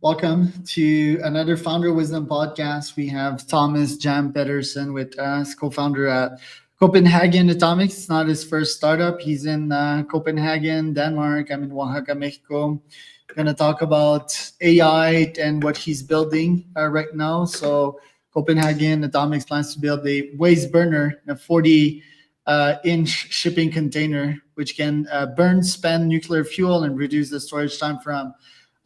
Welcome to another Founder Wisdom podcast. We have Thomas Jam Pedersen with us, co-founder at Copenhagen Atomics. It's not his first startup. He's in Copenhagen, Denmark. I'm in Oaxaca, Mexico. We're going to talk about AI and what he's building right now. So Copenhagen Atomics plans to build a waste burner, a 40-inch shipping container, which can burn spent nuclear fuel and reduce the storage time from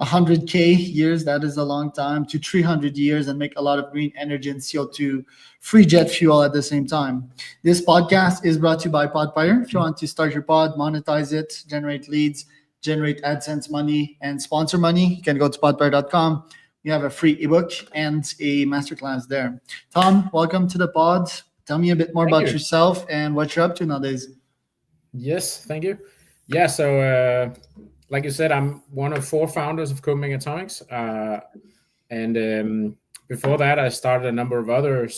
100K years, that is a long time, to 300 years, and make a lot of green energy and CO2 free jet fuel at the same time. This podcast is brought to you by Podfire. If you want to start your pod, monetize it, generate leads, generate AdSense money, and sponsor money, you can go to podfire.com. We have a free ebook and a masterclass there. Tom, welcome to the pod. Tell me a bit more about yourself and what you're up to nowadays. Yes, thank you. Yeah, so like you said, I'm one of 4 founders of Copenhagen Atomics. And before that, I started a number of other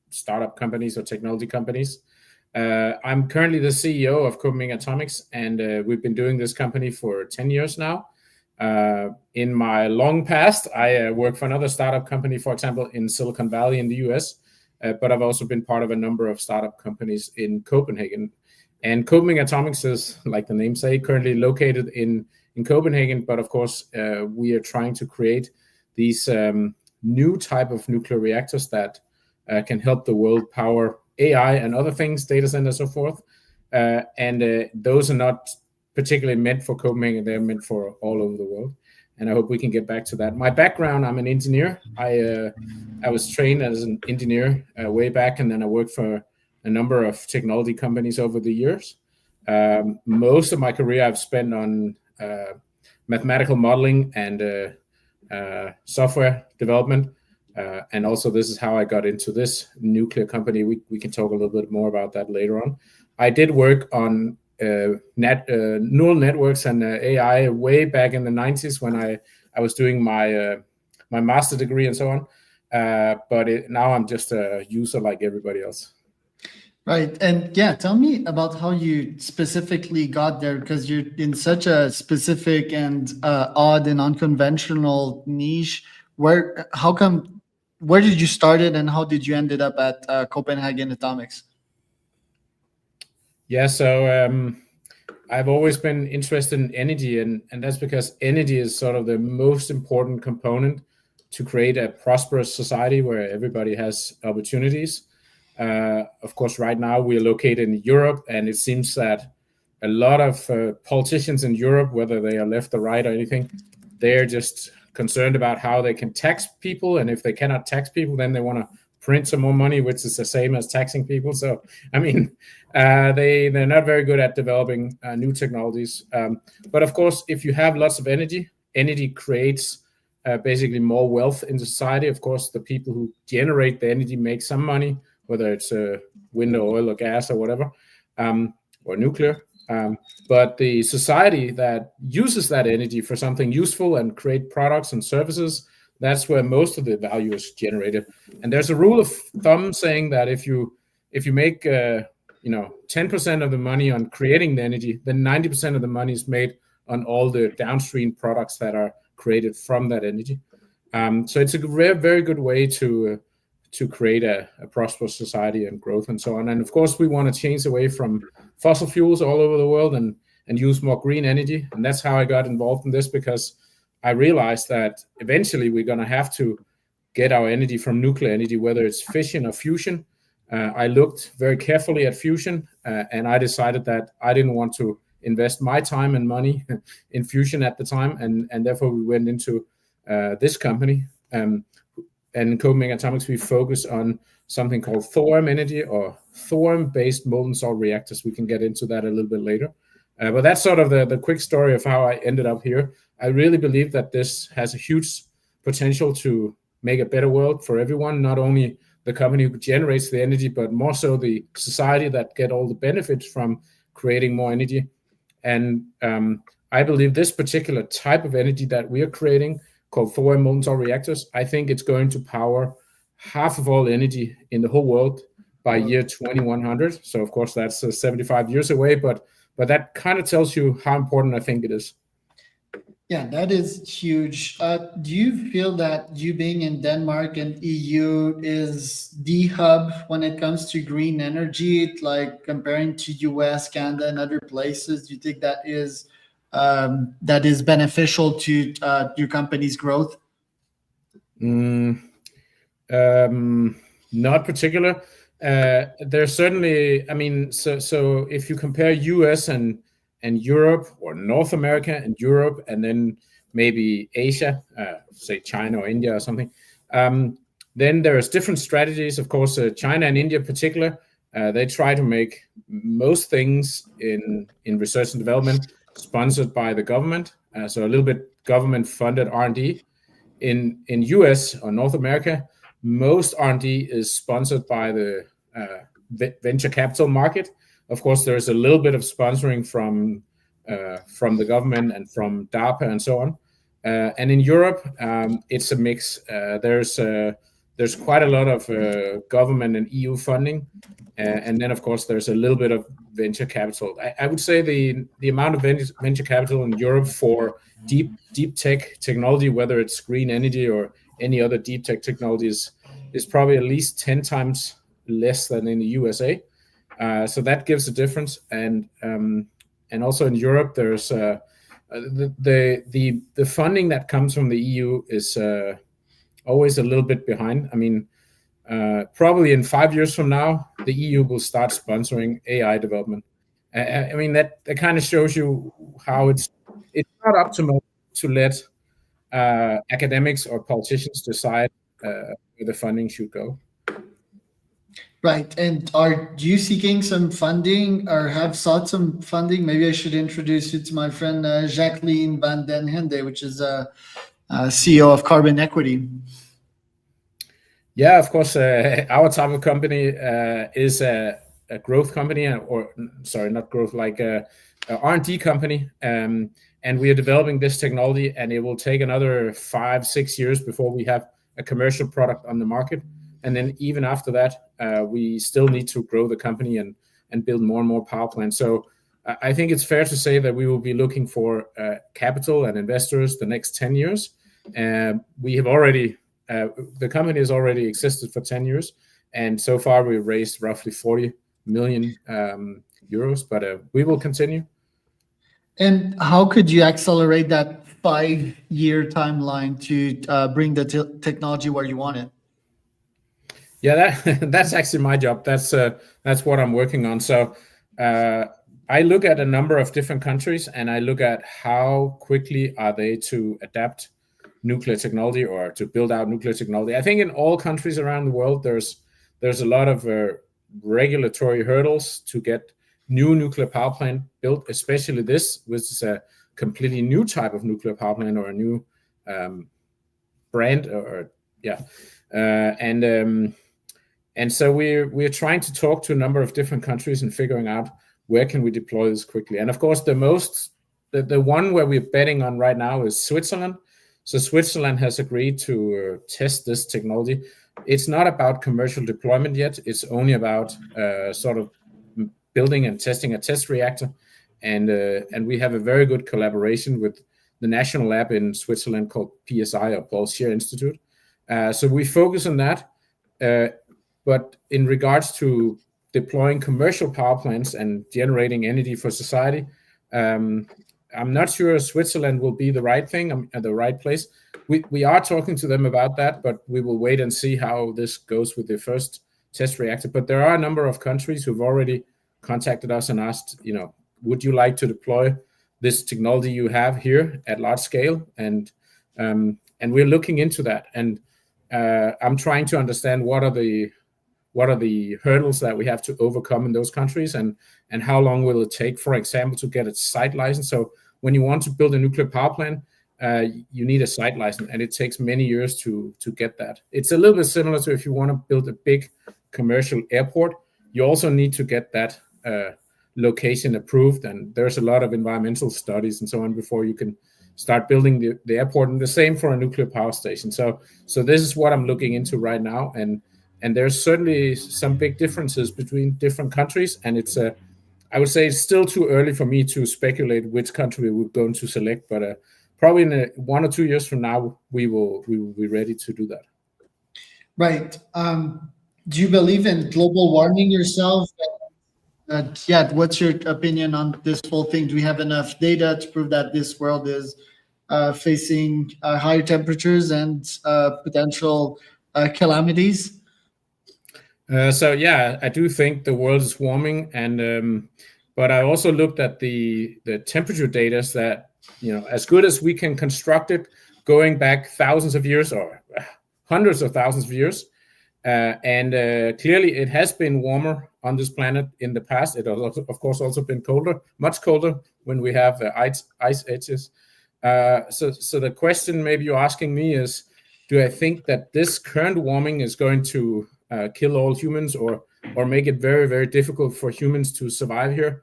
startup companies or technology companies. I'm currently the CEO of Copenhagen Atomics, and we've been doing this company for 10 years now. In my long past, I worked for another startup company, for example, in Silicon Valley in the US, but I've also been part of a number of startup companies in Copenhagen. And Copenhagen Atomics is, like the name say, currently located in Copenhagen, but of course, we are trying to create these new type of nuclear reactors that can help the world power AI and other things, data centers, so forth. And those are not particularly meant for Copenhagen; they're meant for all over the world. And I hope we can get back to that. My background: I'm an engineer. I was trained as an engineer way back, and then I worked for a number of technology companies over the years. Most of my career I've spent on mathematical modeling and software development. And also this is how I got into this nuclear company. We can talk a little bit more about that later on. I did work on neural networks and AI way back in the 90s when I was doing my master degree and so on. But now I'm just a user like everybody else. Right. And yeah, tell me about how you specifically got there, because you're in such a specific and odd and unconventional niche. Where did you start it, and how did you ended up at Copenhagen Atomics? Yeah, so I've always been interested in energy, and that's because energy is sort of the most important component to create a prosperous society where everybody has opportunities. Of course, right now we are located in Europe, and it seems that a lot of politicians in Europe, whether they are left or right or anything, they're just concerned about how they can tax people, and if they cannot tax people, then they want to print some more money, which is the same as taxing people. So, I mean, they're not very good at developing new technologies. But of course, if you have lots of energy creates basically more wealth in society. Of course, the people who generate the energy make some money, whether it's wind or oil or gas or whatever, or nuclear. But the society that uses that energy for something useful and create products and services, that's where most of the value is generated. And there's a rule of thumb saying that if you make 10% of the money on creating the energy, then 90% of the money is made on all the downstream products that are created from that energy. So it's a very good way to create a prosperous society and growth and so on. And of course, we want to change away from fossil fuels all over the world and use more green energy. And that's how I got involved in this, because I realized that eventually we're going to have to get our energy from nuclear energy, whether it's fission or fusion. I looked very carefully at fusion, and I decided that I didn't want to invest my time and money in fusion at the time. And therefore we went into this company. And in Copenhagen Atomics, we focus on something called thorium energy, or thorium-based molten salt reactors. We can get into that a little bit later. But that's sort of the quick story of how I ended up here. I really believe that this has a huge potential to make a better world for everyone, not only the company who generates the energy, but more so the society that get all the benefits from creating more energy. And I believe this particular type of energy that we are creating, called thorium molten salt reactors, I think it's going to power half of all energy in the whole world by year 2100. So of course that's 75 years away, but that kind of tells you how important I think it is. Yeah, that is huge. Do you feel that you being in Denmark and EU is the hub when it comes to green energy, like comparing to US, Canada, and other places? Do you think that is beneficial to your company's growth? Mm, not particular. There's certainly, I mean, so if you compare US and Europe, or North America and Europe, and then maybe Asia, say China or India or something, then there's different strategies. Of course, China and India in particular, they try to make most things in research and development sponsored by the government, so a little bit government funded R&D. In US or North America, most R&D is sponsored by the venture capital market. Of course, there's a little bit of sponsoring from the government and from DARPA and so on. And in Europe, it's a mix. There's quite a lot of government and EU funding, and then of course there's a little bit of venture capital. I would say the amount of venture capital in Europe for deep tech technology, whether it's green energy or any other deep tech technologies, is probably at least 10 times less than in the USA. So that gives a difference. And also in Europe, there's the funding that comes from the EU is always a little bit behind. I mean, probably in 5 years from now, the EU will start sponsoring AI development. I mean, that kind of shows you how it's not optimal to let academics or politicians decide where the funding should go. Right. And are you seeking some funding or have sought some funding? Maybe I should introduce you to my friend Jacqueline van den Hende, which is a CEO of Carbon Equity. Yeah, of course. Our type of company is a growth company, or sorry, not growth, like a R&D company. And we are developing this technology, and it will take another 5-6 years before we have a commercial product on the market. And then even after that, we still need to grow the company and build more and more power plants. So I think it's fair to say that we will be looking for capital and investors the next 10 years. We have already, the company has already existed for 10 years. And so far we've raised roughly 40 million euros, but we will continue. And how could you accelerate that 5-year timeline to bring the technology where you want it? Yeah, that's actually my job. That's what I'm working on. So I look at a number of different countries, and I look at how quickly are they to adapt nuclear technology or to build out nuclear technology. I think in all countries around the world, there's a lot of regulatory hurdles to get new nuclear power plant built, especially this, which is a completely new type of nuclear power plant or a new brand, and so we're trying to talk to a number of different countries and figuring out where can we deploy this quickly. And of course, the one where we're betting on right now is Switzerland. So Switzerland has agreed to test this technology. It's not about commercial deployment yet. It's only about sort of building and testing a test reactor. And we have a very good collaboration with the national lab in Switzerland called PSI, or Paul Scherrer Institute. So we focus on that. But in regards to deploying commercial power plants and generating energy for society, I'm not sure Switzerland will be the right thing at the right place. We are talking to them about that, but we will wait and see how this goes with the first test reactor. But there are a number of countries who've already contacted us and asked, would you like to deploy this technology you have here at large scale? And we're looking into that. And I'm trying to understand what are the hurdles that we have to overcome in those countries, and how long will it take, for example, to get a site license. So when you want to build a nuclear power plant, you need a site license, and it takes many years to get that. It's a little bit similar to if you want to build a big commercial airport, you also need to get that location approved, and there's a lot of environmental studies and so on before you can start building the airport, and the same for a nuclear power station. So this is what I'm looking into right now, and there's certainly some big differences between different countries, and I would say it's still too early for me to speculate which country we're going to select, probably in 1 or 2 years from now, we will be ready to do that. Right. Do you believe in global warming yourself? Yeah, what's your opinion on this whole thing? Do we have enough data to prove that this world is facing higher temperatures and potential calamities? So yeah, I do think the world is warming, and but I also looked at the temperature data that, as good as we can construct it, going back thousands of years or hundreds of thousands of years, and clearly it has been warmer on this planet in the past. It has, of course, also been colder, much colder when we have ice edges. So the question maybe you're asking me is, do I think that this current warming is going to kill all humans or make it very, very difficult for humans to survive here?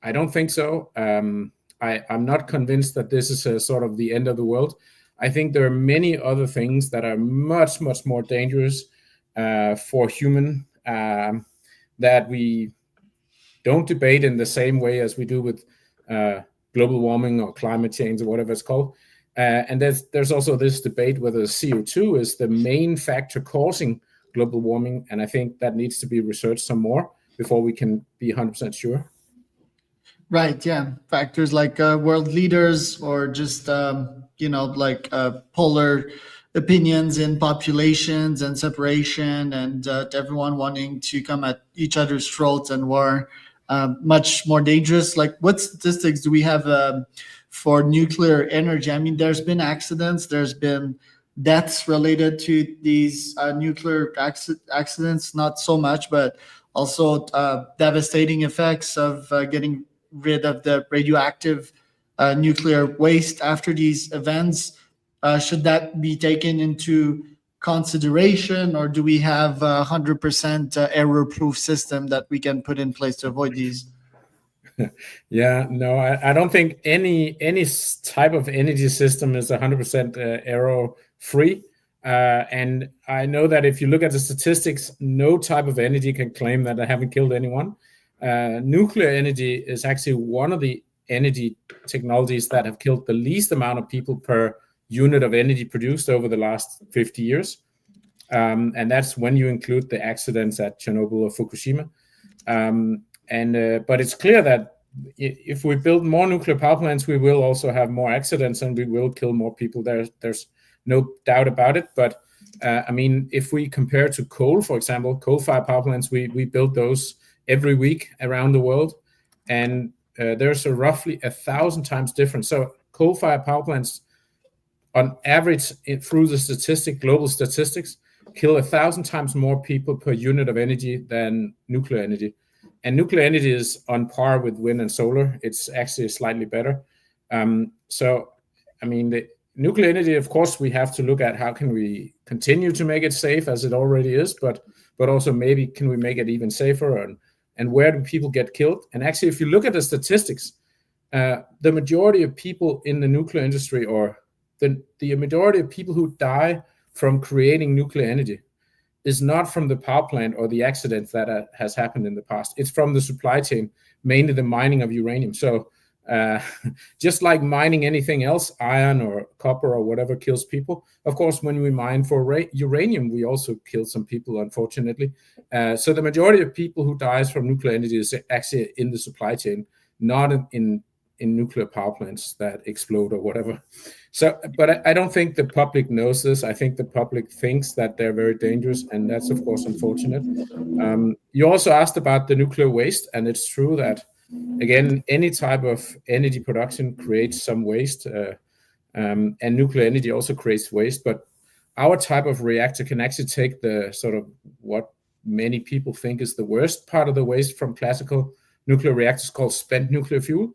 I don't think so. I'm not convinced that this is a sort of the end of the world. I think there are many other things that are much, much more dangerous for human that we don't debate in the same way as we do with global warming or climate change or whatever it's called. And there's also this debate whether CO2 is the main factor causing global warming, and I think that needs to be researched some more before we can be 100% sure. Right, yeah. Factors like world leaders or just, like polar opinions in populations and separation and everyone wanting to come at each other's throats and war, much more dangerous. Like, what statistics do we have for nuclear energy? I mean, there's been accidents, there's been deaths related to these nuclear accidents, not so much, but also devastating effects of getting rid of the radioactive nuclear waste after these events. Should that be taken into consideration, or do we have a 100% error-proof system that we can put in place to avoid these? Yeah, no, I don't think any type of energy system is 100% error-free. And I know that if you look at the statistics, no type of energy can claim that I haven't killed anyone. Nuclear energy is actually one of the energy technologies that have killed the least amount of people per unit of energy produced over the last 50 years. And that's when you include the accidents at Chernobyl or Fukushima. But it's clear that if we build more nuclear power plants, we will also have more accidents and we will kill more people. There's no doubt about it. But I mean, if we compare to coal, for example, coal-fired power plants, we build those every week around the world, and there's a roughly 1,000 times difference. So coal-fired power plants, on average, through the global statistics, kill 1,000 times more people per unit of energy than nuclear energy. And nuclear energy is on par with wind and solar. It's actually slightly better. So, I mean, the nuclear energy, of course, we have to look at how can we continue to make it safe as it already is, but also maybe can we make it even safer, and where do people get killed? And actually, if you look at the statistics, the majority of people in the nuclear industry, or the majority of people who die from creating nuclear energy, is not from the power plant or the accidents that has happened in the past. It's from the supply chain, mainly the mining of uranium. So just like mining anything else, iron or copper or whatever kills people, of course, when we mine for uranium, we also kill some people, unfortunately. So the majority of people who dies from nuclear energy is actually in the supply chain, not in nuclear power plants that explode or whatever. So, but I don't think the public knows this. I think the public thinks that they're very dangerous, and that's, of course, unfortunate. You also asked about the nuclear waste, and it's true that, again, any type of energy production creates some waste, and nuclear energy also creates waste. But our type of reactor can actually take the sort of what many people think is the worst part of the waste from classical nuclear reactors, called spent nuclear fuel.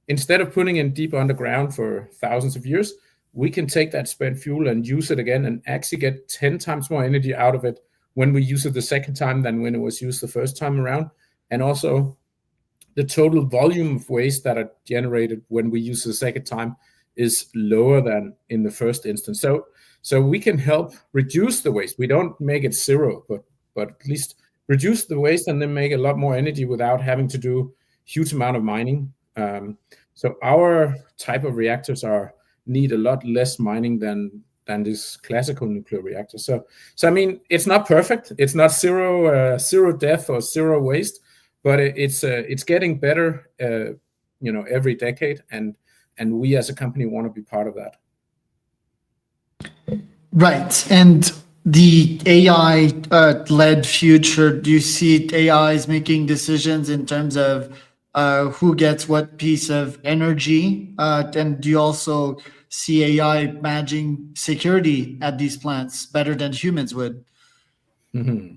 Instead of putting it deep underground for thousands of years, we can take that spent fuel and use it again and actually get 10 times more energy out of it when we use it the second time than when it was used the first time around. And also, the total volume of waste that are generated when we use it the second time is lower than in the first instance. So we can help reduce the waste. We don't make it zero, but at least reduce the waste and then make a lot more energy without having to do huge amount of mining. So our type of reactors are need a lot less mining than this classical nuclear reactor. So I mean, it's not perfect. It's not zero death or zero waste, but it's getting better, every decade, and we as a company want to be part of that. Right. And the AI led future, do you see AI is making decisions in terms of who gets what piece of energy? And do you also see AI managing security at these plants better than humans would? Mm-hmm.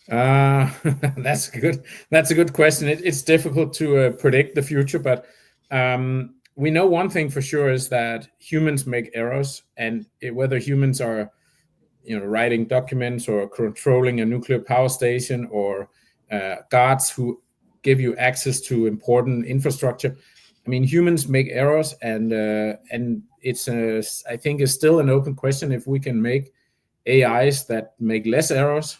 That's a good question. It's difficult to predict the future, but we know one thing for sure is that humans make errors, and whether humans are writing documents or controlling a nuclear power station, or guards who give you access to important infrastructure. I mean, humans make errors, and it's I think it's still an open question if we can make AIs that make less errors.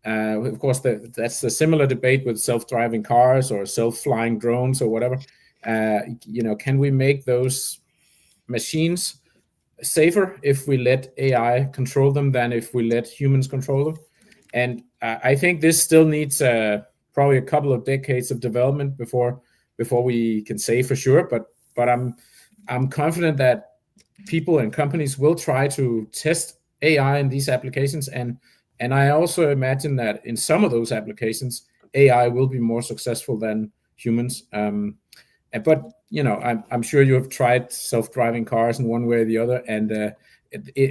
Of course, that's a similar debate with self-driving cars or self-flying drones or whatever. Can we make those machines safer if we let AI control them than if we let humans control them? And I think this still needs probably a couple of decades of development before we can say for sure. But I'm confident that people and companies will try to test AI in these applications, and I also imagine that in some of those applications, AI will be more successful than humans. But I'm sure you have tried self-driving cars in one way or the other, and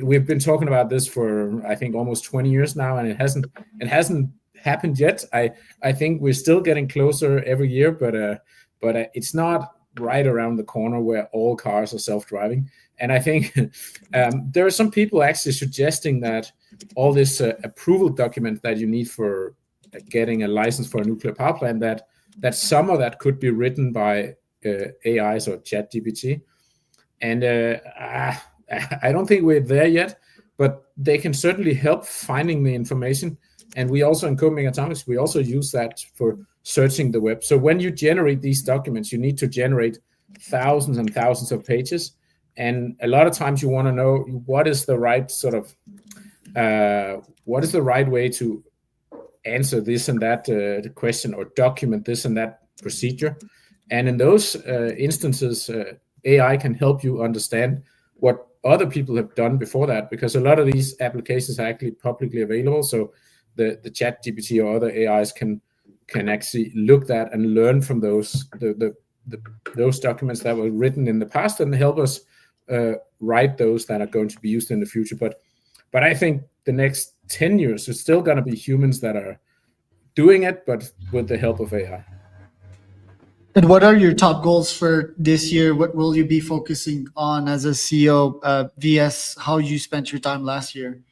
we've been talking about this for I think almost 20 years now, and it hasn't happened yet. I think we're still getting closer every year, but it's not right around the corner where all cars are self-driving. And I think there are some people actually suggesting that all this approval document that you need for getting a license for a nuclear power plant, that some of that could be written by AIs or ChatGPT. And I don't think we're there yet, but they can certainly help finding the information. And we also in Copenhagen Atomics, we also use that for searching the web. So when you generate these documents, you need to generate thousands and thousands of pages. And a lot of times you want to know what is the right way to answer this and that question, or document this and that procedure. And in those instances, AI can help you understand what other people have done before that, because a lot of these applications are actually publicly available. So the ChatGPT or other AIs can actually look at and learn from those documents that were written in the past, and help us write those that are going to be used in the future. But I think the next 10 years, it's still going to be humans that are doing it, but with the help of AI. And what are your top goals for this year? What will you be focusing on as a CEO, vs how you spent your time last year?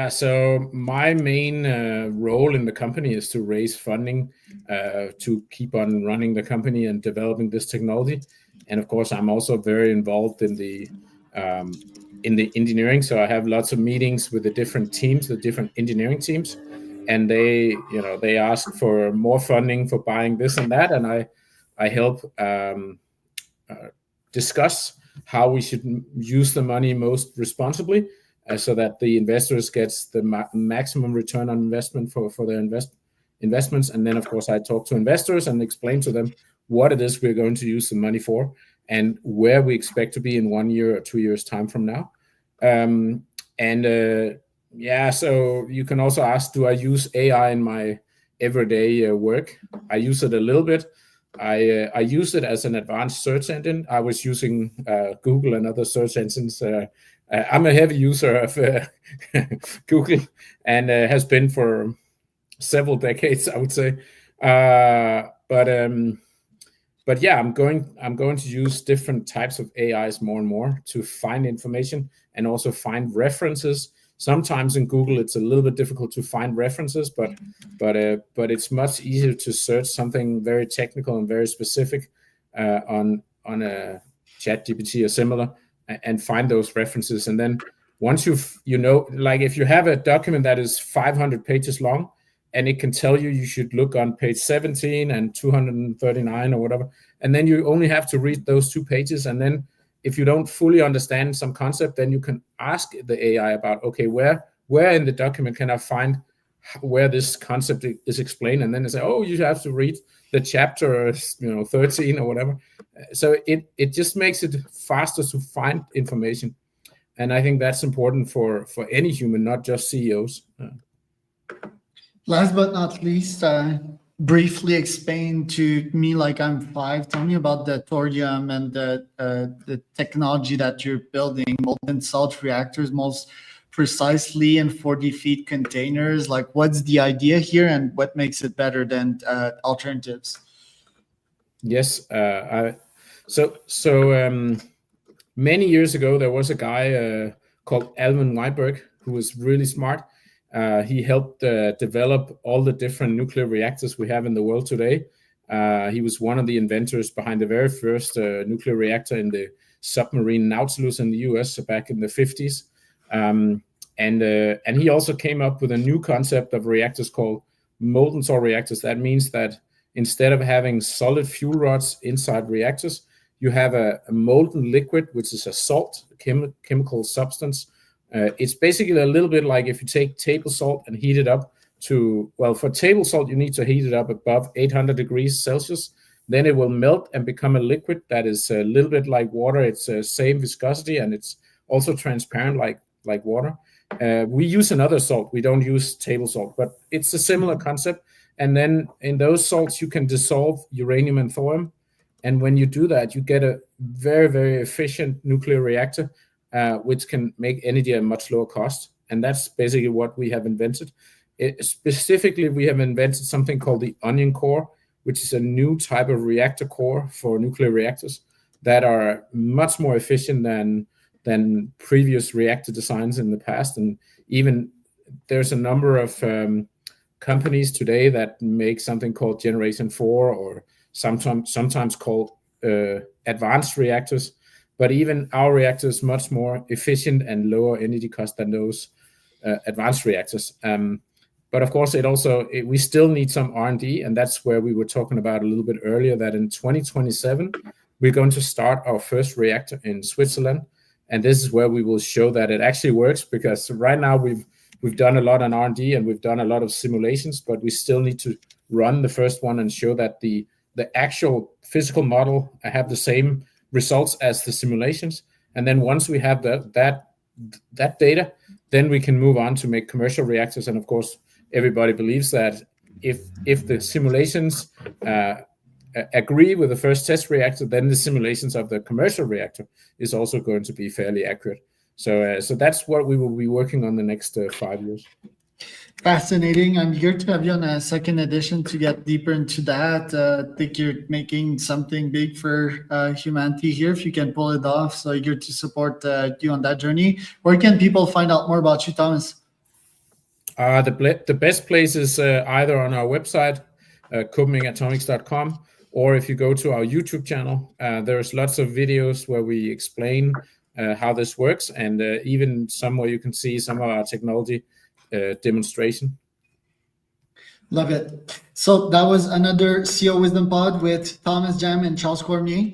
So my main role in the company is to raise funding to keep on running the company and developing this technology. And of course, I'm also very involved in the engineering. So I have lots of meetings with the different teams, the different engineering teams, and they ask for more funding for buying this and that, and I help discuss how we should use the money most responsibly, so that the investors gets the maximum return on investment for their investments. And then, of course, I talk to investors and explain to them what it is we're going to use the money for, and where we expect to be in 1 year or 2 years time from now. So you can also ask, do I use AI in my everyday work? I use it a little bit. I use it as an advanced search engine. I was using Google and other search engines. I'm a heavy user of Google, and has been for several decades, I would say. But yeah, I'm going to use different types of AIs more and more to find information and also find references. Sometimes in Google it's a little bit difficult to find references, but it's much easier to search something very technical and very specific on a ChatGPT or similar, and find those references. And then once like if you have a document that is 500 pages long, and it can tell you should look on page 17 and 239 or whatever, and then you only have to read those 2 pages, and then if you don't fully understand some concept, then you can ask the AI about, okay, where in the document can I find where this concept is explained, and then they say, oh, you have to read the chapter 13 or whatever. So it just makes it faster to find information, and I think that's important for any human, not just CEOs. Last but not least, briefly explain to me, like I'm 5, tell me about the thorium and the technology that you're building, molten salt reactors, most precisely in 40 feet containers. Like, what's the idea here and what makes it better than alternatives? Yes, many years ago, there was a guy called Alvin Weinberg who was really smart. He helped develop all the different nuclear reactors we have in the world today. He was one of the inventors behind the very first nuclear reactor in the submarine Nautilus in the US back in the 50s. And he also came up with a new concept of reactors called molten salt reactors. That means that instead of having solid fuel rods inside reactors, you have a molten liquid, which is a salt, chemical substance. It's basically a little bit like if you take table salt and heat it up to, well, for table salt, you need to heat it up above 800 degrees Celsius. Then it will melt and become a liquid that is a little bit like water. It's the same viscosity, and it's also transparent like water. We use another salt. We don't use table salt, but it's a similar concept. And then in those salts, you can dissolve uranium and thorium. And when you do that, you get a very, very efficient nuclear reactor, which can make energy at a much lower cost. And that's basically what we have invented. Specifically, we have invented something called the onion core, which is a new type of reactor core for nuclear reactors that are much more efficient than previous reactor designs in the past. And even there's a number of companies today that make something called Generation 4 or sometimes called advanced reactors. But even our reactor is much more efficient and lower energy cost than those advanced reactors. But of course, we still need some R&D, and that's where we were talking about a little bit earlier, that in 2027, we're going to start our first reactor in Switzerland. And this is where we will show that it actually works, because right now we've done a lot on R&D and we've done a lot of simulations, but we still need to run the first one and show that the actual physical model have the same results as the simulations. And then once we have that data, then we can move on to make commercial reactors. And of course, everybody believes that if the simulations agree with the first test reactor, then the simulations of the commercial reactor is also going to be fairly accurate. So that's what we will be working on the next 5 years. Fascinating. I'm eager to have you on a second edition to get deeper into that. I think you're making something big for humanity here, if you can pull it off. So eager to support you on that journey. Where can people find out more about you, Thomas? The best place is either on our website, CopenhagenAtomics.com, or if you go to our YouTube channel, there's lots of videos where we explain how this works, and even somewhere you can see some of our technology demonstration. Love it. So that was another CEO Wisdom Pod with Thomas Jam and Charles Cormier.